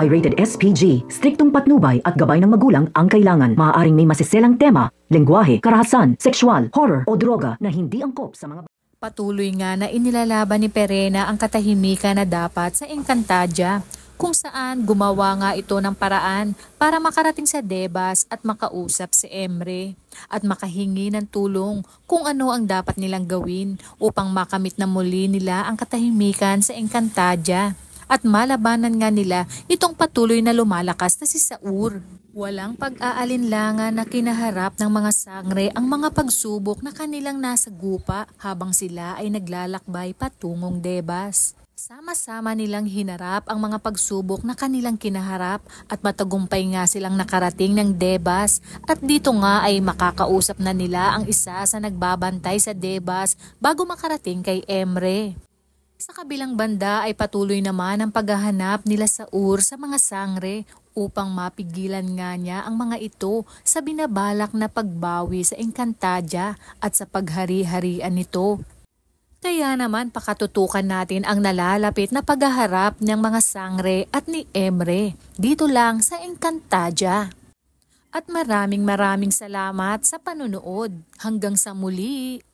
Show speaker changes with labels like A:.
A: ay rated SPG. Striktong patnubay at gabay ng magulang ang kailangan. Maaaring may masiselang tema, lengguwahe, karahasan, sexual, horror o droga na hindi angkop sa mga...
B: Patuloy nga na inilalaban ni Perena ang katahimikan na dapat sa Encantadia, kung saan gumawa nga ito ng paraan para makarating sa Debas at makausap si Emre at makahingi ng tulong kung ano ang dapat nilang gawin upang makamit na muli nila ang katahimikan sa Encantadia at malabanan nga nila itong patuloy na lumalakas na si Saur. Walang pag-aalinlangan na kinaharap ng mga sangre ang mga pagsubok na kanilang nasa gupa habang sila ay naglalakbay patungong Debas. Sama-sama nilang hinarap ang mga pagsubok na kanilang kinaharap at matagumpay nga silang nakarating ng Debas at dito nga ay makakausap na nila ang isa sa nagbabantay sa Debas bago makarating kay Emre. Sa kabilang banda ay patuloy naman ang paghahanap nila Saur sa mga sangre upang mapigilan nga niya ang mga ito sa binabalak na pagbawi sa Encantadia at sa paghari-harian nito. Kaya naman pakatutukan natin ang nalalapit na paghaharap ng mga sangre at ni Emre dito lang sa Encantadia. At maraming salamat sa panunood. Hanggang sa muli!